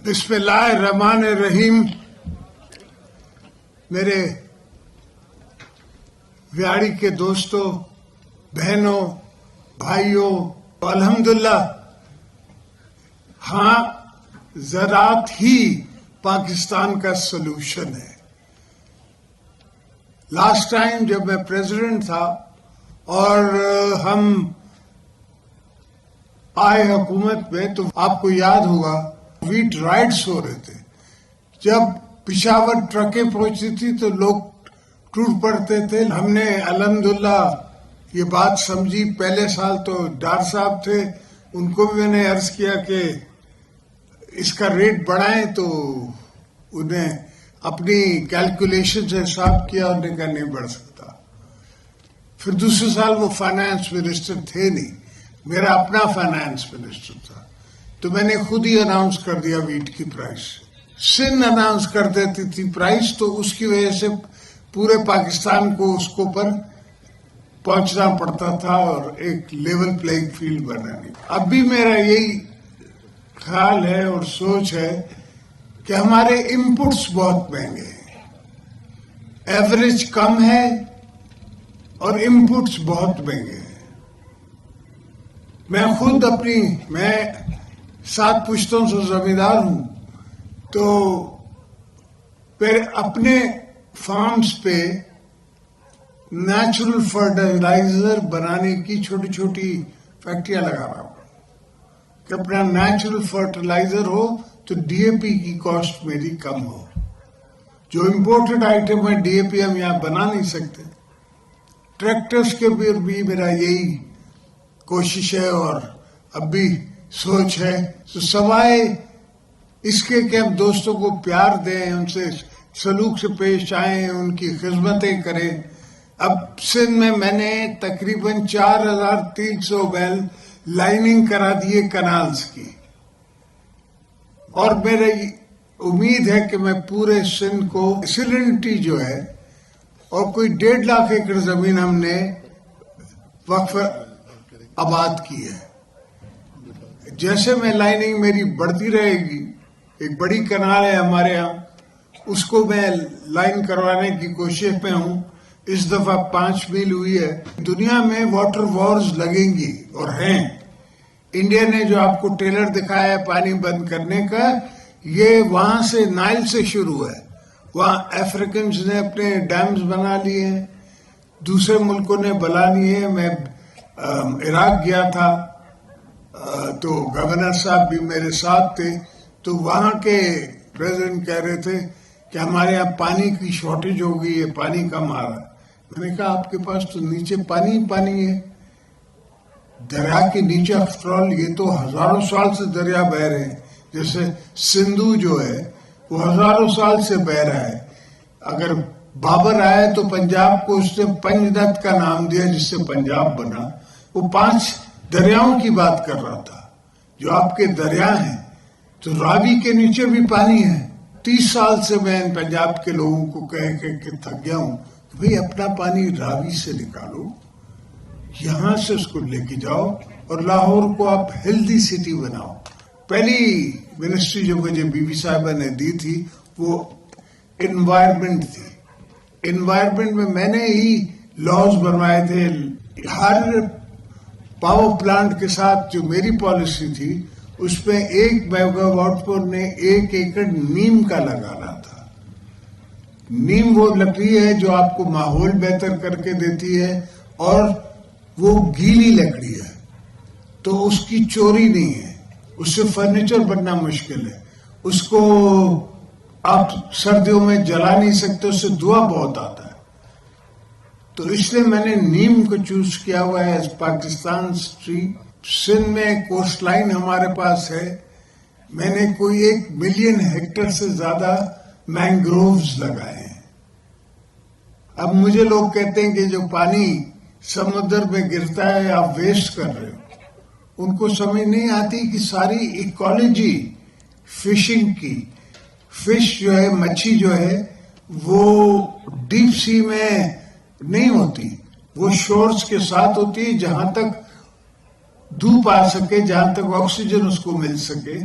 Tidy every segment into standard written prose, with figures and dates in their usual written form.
بسم اللہ الرحمن الرحیم. میرے ویاڑی کے دوستوں، بہنوں، بھائیوں، الحمدللہ ہاں زراعت ہی پاکستان کا سلوشن ہے. لاسٹ ٹائم جب میں پریزیڈنٹ تھا اور ہم آئے حکومت میں تو آپ کو یاد ہوگا ویٹ رائٹس ہو رہے تھے. جب پشاور ٹرکیں پہنچتی تھی تو لوگ ٹوٹ پڑتے تھے. ہم نے الحمدللہ یہ بات سمجھی. پہلے سال تو ڈار صاحب تھے، ان کو بھی میں نے عرض کیا کہ اس کا ریٹ بڑھائیں، تو انہیں اپنی کیلکولیشن سے حساب کیا، انہوں نے کہا نہیں بڑھ سکتا. پھر دوسرے سال وہ فائنانس منسٹر تھے نہیں، میرا اپنا فائنانس منسٹر تھا، تو میں نے خود ہی اناؤنس کر دیا ویٹ کی پرائس. سندھ اناؤنس کر دیتی تھی پرائس، تو اس کی وجہ سے پورے پاکستان کو اس کو پر پہنچنا پڑتا تھا اور ایک لیول پلینگ فیلڈ بنانی. اب بھی میرا یہی خیال ہے اور سوچ ہے کہ ہمارے انپٹس بہت مہنگے ہیں، ایوریج کم ہے اور انپٹس بہت مہنگے ہیں. میں 7 پشتوں سے زمیندار ہوں، تو پھر اپنے فارمز پہ نیچرل فرٹیلائزر بنانے کی چھوٹی چھوٹی فیکٹریاں لگا رہا ہوں کہ اپنا نیچرل فرٹیلائزر ہو تو ڈی اے پی کی کاسٹ میری کم ہو. جو امپورٹڈ آئٹم ہے ڈی اے پی ہم یہاں بنا نہیں سکتے. ٹریکٹرز کے بھی میرا یہی کوشش ہے اور اب بھی سوچ ہے. تو سوائے اس کے کہ ہم دوستوں کو پیار دیں، ان سے سلوک سے پیش آئیں، ان کی خدمتیں کریں. اب سندھ میں نے تقریباً 4300 میل لائننگ کرا دیے کنالز کی، اور میری امید ہے کہ میں پورے سندھ کو سیلنٹی جو ہے، اور کوئی 1.5 لاکھ ایکڑ زمین ہم نے وقف آباد کی ہے. جیسے میں لائننگ میری بڑھتی رہے گی، ایک بڑی کنال ہے ہمارے ہاں، اس کو میں لائن کروانے کی کوشش میں ہوں. اس دفعہ 5 میل ہوئی ہے. دنیا میں واٹر وارز لگیں گی اور ہیں. انڈیا نے جو آپ کو ٹیلر دکھایا ہے پانی بند کرنے کا، یہ وہاں سے نائل سے شروع ہے. وہاں افریقنز نے اپنے ڈیمز بنا لیے ہیں، دوسرے ملکوں نے بنا لیے ہیں. میں عراق گیا تھا تو گورنر صاحب بھی میرے ساتھ تھے، تو وہاں کے پریزیڈنٹ کہہ رہے تھے کہ ہمارے یہاں پانی کی شارٹیج ہو گئی ہے، پانی کم آ رہا ہے. میں نے کہا آپ کے پاس تو نیچے پانی ہے، دریا کے نیچے. آفٹر آل یہ تو ہزاروں سال سے دریا بہ رہے ہیں. جیسے سندھو جو ہے وہ ہزاروں سال سے بہ رہا ہے. اگر بابر آئے تو پنجاب کو اس نے پنجنت کا نام دیا، جس سے پنجاب بنا. وہ 5 دریاؤں کی بات کر رہا تھا جو آپ کے دریا ہیں. تو راوی کے نیچے بھی پانی ہے. 30 سال سے میں پنجاب کے لوگوں کو کہہ کہ تھک گیا ہوں کہ بھئی اپنا پانی راوی سے نکالو، یہاں سے اس کو لے کے جاؤ اور لاہور کو آپ ہیلدی سٹی بناؤ. پہلی منسٹری جو مجھے بی بی صاحبہ نے دی تھی وہ انوائرمنٹ تھی. انوائرمنٹ میں نے ہی لاز بنوائے تھے. ہر پاور پلانٹ کے ساتھ جو میری پالیسی تھی، اس میں 1 میگا واٹ پر نے 1 ایکڑ نیم کا لگانا تھا. نیم وہ لکڑی ہے جو آپ کو ماحول بہتر کر کے دیتی ہے، اور وہ گیلی لکڑی ہے تو اس کی چوری نہیں ہے. اس سے فرنیچر بننا مشکل ہے. اس کو آپ سردیوں میں جلا نہیں سکتے، اس سے دھواں بہت آتا ہے. تو اس لیے میں نے نیم کو چوز کیا ہوا ہے ایز پاکستان ٹری. سندھ میں کوسٹ لائن ہمارے پاس ہے. میں نے کوئی 1 ملین ہیکٹر سے زیادہ مینگرووز لگائے ہیں. اب مجھے لوگ کہتے ہیں کہ جو پانی سمندر میں گرتا ہے آپ ویسٹ کر رہے ہو. ان کو سمجھ نہیں آتی کہ ساری ایکالوجی فشنگ کی، فش جو ہے، مچھی جو ہے، وہ ڈیپ سی میں نہیں ہوتی، وہ شورز کے ساتھ ہوتی ہے، جہاں تک دھوپ آ سکے، جہاں تک آکسیجن اس کو مل سکے.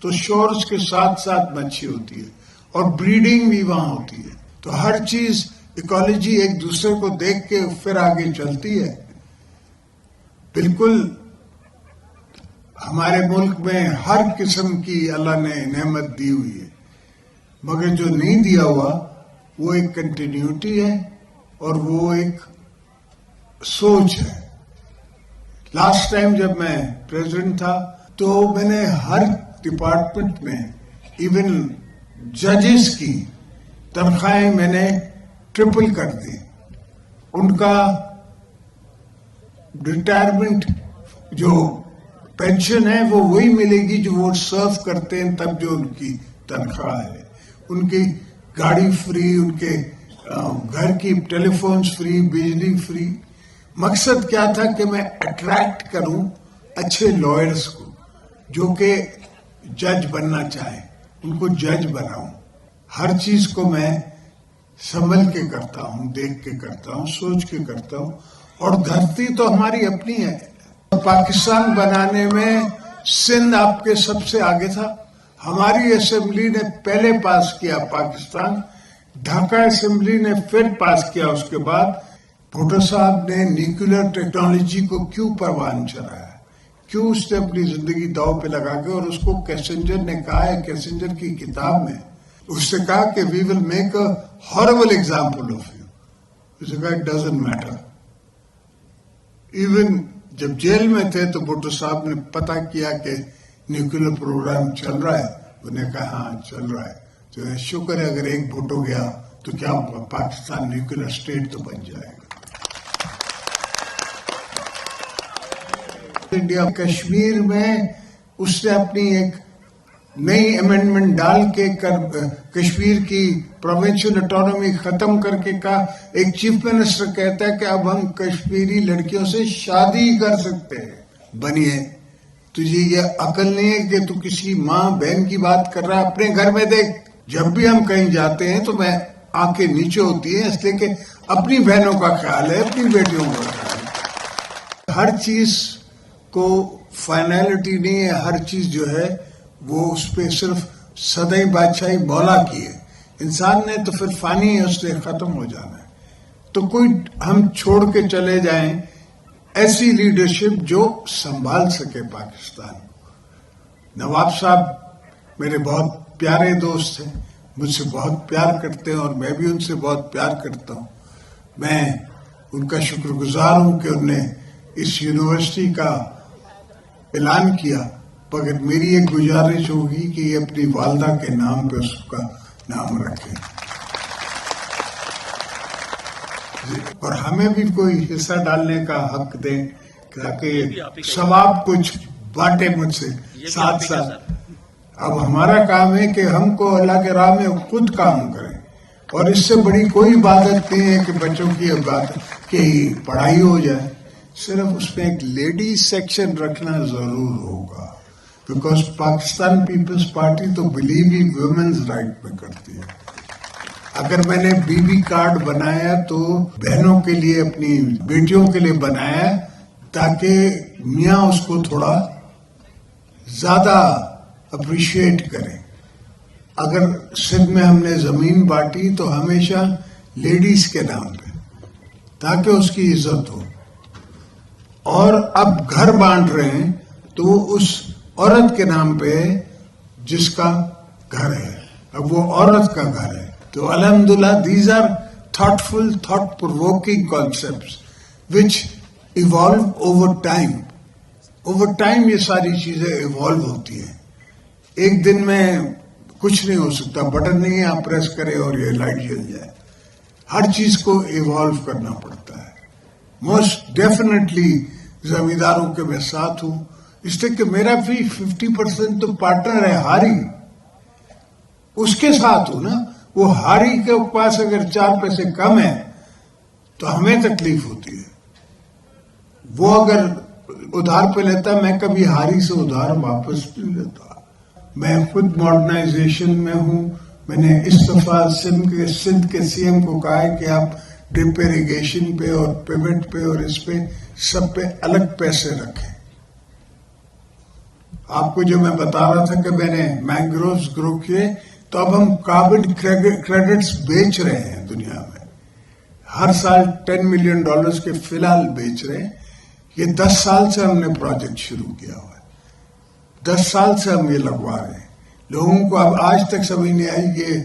تو شورس کے ساتھ ساتھ مچھی ہوتی ہے اور بریڈنگ بھی وہاں ہوتی ہے. تو ہر چیز ایکالوجی ایک دوسرے کو دیکھ کے پھر آگے چلتی ہے. بالکل ہمارے ملک میں ہر قسم کی اللہ نے نعمت دی ہوئی ہے، مگر جو نہیں دیا ہوا وہ ایک کنٹینیوٹی ہے اور وہ ایک سوچ ہے. لاسٹ ٹائم جب میں پریزیڈنٹ تھا تو میں نے ہر ڈپارٹمنٹ میں ایون ججز کی تنخواہیں میں نے ٹرپل کر دی. ان کا ریٹائرمنٹ جو پینشن ہے وہ وہی ملے گی جو وہ سرو کرتے ہیں تب جو ان کی تنخواہ ہے. ان کی گاڑی فری، ان کے گھر کی ٹیلی فونز فری، بجلی فری. مقصد کیا تھا کہ میں اٹریکٹ کروں اچھے لائرز کو جو کہ جج بننا چاہیں، ان کو جج بناؤں. ہر چیز کو میں سنبھل کے کرتا ہوں، دیکھ کے کرتا ہوں، سوچ کے کرتا ہوں. اور دھرتی تو ہماری اپنی ہے. پاکستان بنانے میں سندھ آپ کے سب سے آگے تھا. ہماری اسمبلی نے پہلے پاس کیا پاکستان، ڈھاکہ اسمبلی نے پھر پاس کیا. اس کے بعد بھٹو صاحب نے نیوکلیر ٹیکنالوجی کو کیوں پروان چڑھایا، کیوں اس نے اپنی زندگی داؤ پہ لگا کے، اور اس کو کیسنجر نے کہا ہے، کیسنجر کی کتاب میں اس نے کہا کہ we will make a horrible example of you. اس نے کہا اٹ ڈزنٹ میٹر. ایون جب جیل میں تھے تو بھٹو صاحب نے پتہ کیا کہ نیوکلیر پروگرام چل رہا ہے. انہوں نے کہا ہاں چل رہا ہے. تو شکر ہے اگر ایک بھٹو گیا تو کیا پاکستان نیوکلیر اسٹیٹ تو بن جائے گا. انڈیا کشمیر میں اس نے اپنی ایک نئی امینڈمنٹ ڈال کے کشمیر کی پروونشل اٹانومی ختم کر کے کہا. ایک چیف منسٹر کہتا ہے کہ اب ہم کشمیری لڑکیوں سے شادی کر سکتے ہیں. بنیے تجھے یہ عقل نہیں ہے کہ تو کسی ماں بہن کی بات کر رہا ہے؟ اپنے گھر میں دیکھ، جب بھی ہم کہیں جاتے ہیں تو میں آنکھیں نیچے ہوتی ہیں، اس لیے کہ اپنی بہنوں کا خیال ہے، اپنی بیٹیوں کا خیال ہے. ہر چیز کو فائنلٹی نہیں ہے. ہر چیز جو ہے وہ اس پہ صرف سدائی بادشاہی مولا کی ہے. انسان نے تو پھر فانی ہے، اس سے ختم ہو جانا ہے. تو کوئی ہم چھوڑ کے چلے جائیں ایسی لیڈرشپ جو سنبھال سکے پاکستان. نواب صاحب میرے بہت پیارے دوست ہیں، مجھ سے بہت پیار کرتے ہیں اور میں بھی ان سے بہت پیار کرتا ہوں. میں ان کا شکر گزار ہوں کہ انہوں نے اس یونیورسٹی کا اعلان کیا. مگر میری ایک گزارش ہوگی کہ یہ اپنی والدہ کے نام پہ اس کا نام رکھیں اور ہمیں بھی کوئی حصہ ڈالنے کا حق دیں تاکہ ثواب کچھ بانٹے مجھ سے ساتھ ساتھ. اب ہمارا کام ہے کہ ہم کو اللہ کے راہ میں خود کام کریں، اور اس سے بڑی کوئی عبادت نہیں ہے کہ بچوں کی عبادت کی پڑھائی ہو جائے. صرف اس میں ایک لیڈی سیکشن رکھنا ضرور ہوگا، بیکاز پاکستان پیپلز پارٹی تو بلیو ہی ویمنز رائٹ میں کرتی ہے. اگر میں نے بی بی کارڈ بنایا تو بہنوں کے لیے، اپنی بیٹیوں کے لیے بنایا تاکہ میاں اس کو تھوڑا زیادہ اپریشیٹ کریں. اگر سندھ میں ہم نے زمین بانٹی تو ہمیشہ لیڈیز کے نام پہ تاکہ اس کی عزت ہو. اور اب گھر بانٹ رہے ہیں تو وہ اس عورت کے نام پہ جس کا گھر ہے، اب وہ عورت کا گھر ہے. تو الحمدللہ these are thoughtful, thought provoking concepts which evolve over time. Over time یہ ساری چیزیں ایوالو ہوتی ہیں. ایک دن میں کچھ نہیں ہو سکتا، بٹن نہیں آپ پریس کرے اور یہ لائٹ جل جائے. ہر چیز کو ایوالو کرنا پڑتا ہے. موسٹ ڈیفینیٹلی زمینداروں کے میں ساتھ ہوں، اس لیے کہ میرا بھی 50% تو پارٹنر ہے ہاری، اس کے ساتھ ہوں نا. وہ ہاری کے پاس اگر 4 پیسے کم ہیں تو ہمیں تکلیف ہوتی ہے. وہ اگر ادھار پہ لیتا، میں کبھی ہاری سے ادھار واپس نہیں لیتا. میں خود ماڈرنائزیشن میں ہوں. میں نے اس دفعہ سندھ کے سی ایم کو کہا ہے کہ آپ ڈرپ ایریگیشن پہ اور پیمنٹ پہ اور اس پہ سب پہ الگ پیسے رکھیں. آپ کو جو میں بتا رہا تھا کہ میں نے مینگرووز گرو کیے، تو اب ہم کاربن کریڈٹس بیچ رہے ہیں دنیا میں، ہر سال $10 ملین کے فی الحال بیچ رہے ہیں. یہ 10 سال سے ہم نے پروجیکٹ شروع کیا ہوا ہے، 10 سال سے ہم یہ لگوا رہے ہیں. لوگوں کو اب آج تک سمجھ نہیں آئی کہ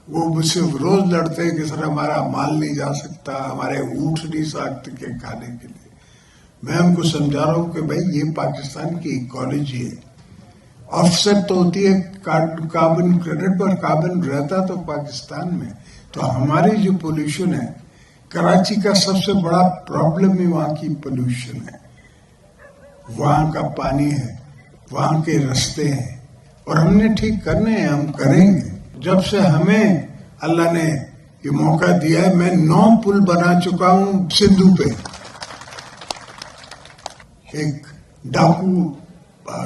وہ مجھ سے روز لڑتے ہیں کہ سر ہمارا مال نہیں جا سکتا، ہمارے اونٹ نہیں سکتے کہ کھانے کے لیے. میں ان کو سمجھا رہا ہوں کہ بھائی یہ پاکستان کی ایکالوجی ہے. آف سیٹ تو ہوتی ہے کاربن کریڈٹ پر، کاربن رہتا تو پاکستان میں. تو ہماری جو پولوشن ہے، کراچی کا سب سے بڑا پرابلم ہی وہاں کی پولوشن ہے، وہاں کا پانی ہے، وہاں کے رستے ہیں، اور ہم نے ٹھیک کرنے ہیں، ہم کریں گے. جب سے ہمیں اللہ نے یہ موقع دیا ہے، میں 9 پل بنا چکا ہوں سندھو پہ. ایک ڈاکو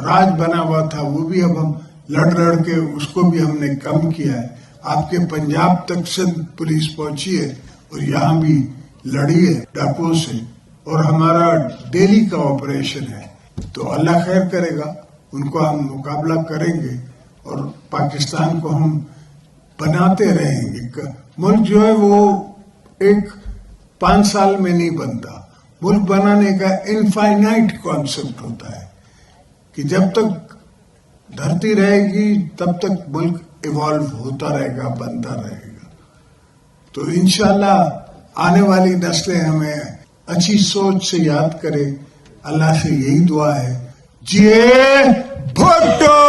راج بنا ہوا تھا، وہ بھی اب ہم لڑ کے اس کو بھی ہم نے کم کیا ہے. آپ کے پنجاب تک سندھ پولیس پہنچی ہے اور یہاں بھی لڑی ہے ڈاکو سے، اور ہمارا ڈیلی کا آپریشن ہے. تو اللہ خیر کرے گا، ان کو ہم مقابلہ کریں گے اور پاکستان کو ہم بناتے رہیں گے. ملک جو ہے وہ ایک 5 سال میں نہیں بنتا. ملک بنانے کا انفائنائٹ کانسیپٹ ہوتا ہے کہ جب تک دھرتی رہے گی تب تک ملک ایوالو ہوتا رہے گا، بنتا رہے گا. تو انشاءاللہ آنے والی نسلیں ہمیں اچھی سوچ سے یاد کرے. اللہ سے یہی دعا ہے. جیے بھٹو.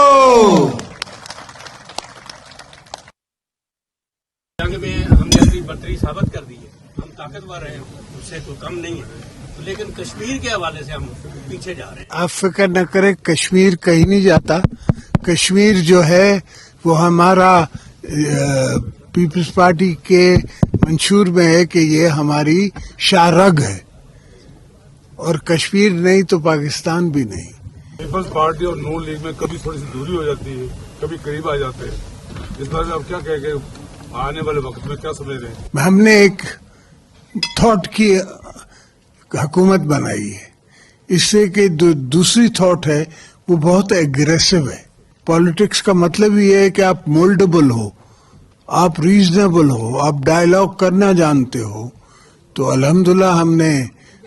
جنگ میں ہم نے اپنی برتری ثابت کر دی ہے، ہم طاقتور ہیں، اس سے تو کم نہیں ہے، لیکن کشمیر کے حوالے سے ہم پیچھے جا رہے ہیں. آپ فکر نہ کریں، کشمیر کہیں نہیں جاتا. کشمیر جو ہے وہ ہمارا پیپلز پارٹی کے منشور میں ہے کہ یہ ہماری شاہ رگ ہے، اور کشمیر نہیں تو پاکستان بھی نہیں. پیپلز پارٹی اور نون لیگ میں کبھی تھوڑی سی دوری ہو جاتی ہے، کبھی قریب آ جاتے ہیں. اس بارے میں آپ کیا کہہ کے آنے والے وقت میں کیا سمجھ رہے ہیں؟ ہم نے ایک تھاٹ کی حکومت بنائی ہے، اس سے کہ دوسری تھاٹ ہے وہ بہت ایگریسو ہے. پالیٹکس کا مطلب یہ ہے کہ آپ مولڈیبل ہو، آپ ریزنیبل ہو، آپ ڈائلاگ کرنا جانتے ہو. تو الحمدللہ ہم نے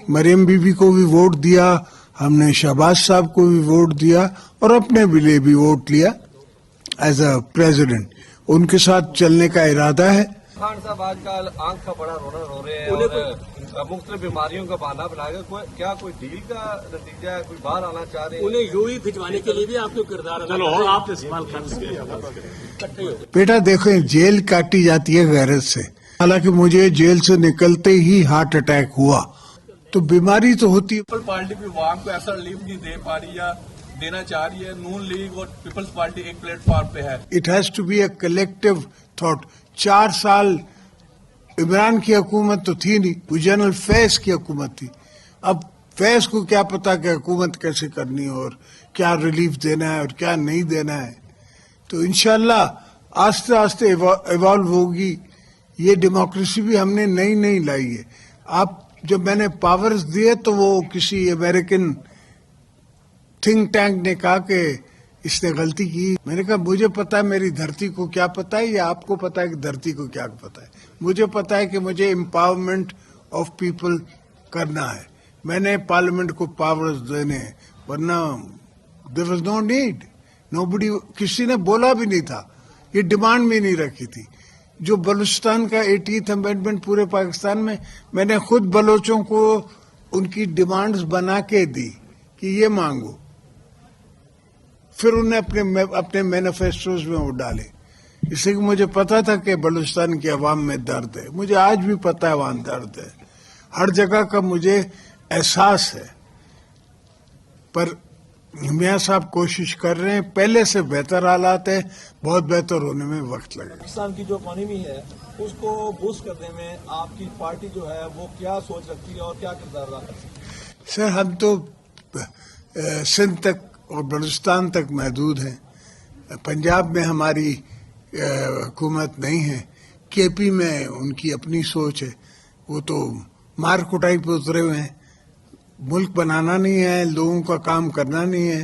مریم بی بی کو بھی ووٹ دیا، ہم نے شہباز صاحب کو بھی ووٹ دیا، اور اپنے لیے بھی ووٹ لیا ایز اے پریزیڈنٹ. ان کے ساتھ چلنے کا ارادہ ہے. خان صاحب آج کل آنکھ کا بڑا رونا رو رہے ہیں اور مختلف بیماریوں کا بہانہ بنا کے کیا کوئی ڈیل کا نتیجہ ہے، کوئی باہر آنا چاہ رہے ہیں؟ انہیں یوں ہی بھجوانے کے لیے بھی آپ کو کردار آپ استعمال کر بیٹا دیکھیں، جیل کاٹی جاتی ہے غیرت سے. حالانکہ مجھے جیل سے نکلتے ہی ہارٹ اٹیک ہوا، تو بیماری تو ہوتی ہے. پیپل پارٹی بھی عوام کو ایسا ریلیف نہیں دے پا رہی یا دینا چاہ رہی ہے. نون لیگ اور پیپلز پارٹی ایک پلیٹ فارم پہ ہے. It has to be a collective thought. 4 سال عمران کی حکومت تو تھی نہیں، وہ جنرل فیض کی حکومت تھی. اب فیض کو کیا پتا کہ حکومت کیسے کرنی ہے اور کیا ریلیف دینا ہے اور کیا نہیں دینا ہے. تو انشاءاللہ آہستہ آہستہ ایوالو ہوگی. یہ ڈیموکریسی بھی ہم نے نئی لائی ہے. آپ جب میں نے پاورز دیے تو وہ کسی امریکن تھنک ٹینک نے کہا کہ اس نے غلطی کی. میں نے کہا مجھے پتا ہے میری دھرتی کو کیا پتا ہے، یا آپ کو پتا ہے کہ دھرتی کو کیا پتا ہے. مجھے پتا ہے کہ مجھے امپاورمنٹ آف پیپل کرنا ہے. میں نے پارلیمنٹ کو پاورز دینے ہیں، ورنہ there was no need. Nobody, کسی نے بولا بھی نہیں تھا، یہ ڈیمانڈ بھی نہیں رکھی تھی. جو بلوچستان کا 80th امینڈمنٹ پورے پاکستان میں نے خود بلوچوں کو ان کی ڈیمانڈز بنا کے دی کہ یہ مانگو. پھر انہیں اپنے مینیفیسٹوز میں وہ ڈالے، اس لیے کہ مجھے پتا تھا کہ بلوچستان کی عوام میں درد ہے. مجھے آج بھی پتا ہے وہاں درد ہے، ہر جگہ کا مجھے احساس ہے. پر میاں صاحب کوشش کر رہے ہیں، پہلے سے بہتر حالات ہیں، بہت بہتر ہونے میں وقت لگے. پاکستان کی جو اکانومی ہے اس کو بوسٹ کرنے میں آپ کی پارٹی جو ہے وہ کیا سوچ رکھتی ہے اور کیا کردار ادا کرتی ہے؟ سر ہم تو سندھ تک اور بلوچستان تک محدود ہیں. پنجاب میں ہماری حکومت نہیں ہے. کے پی میں ان کی اپنی سوچ ہے، وہ تو مار کٹائی پہ اترے ہوئے ہیں. ملک بنانا نہیں ہے، لوگوں کا کام کرنا نہیں ہے،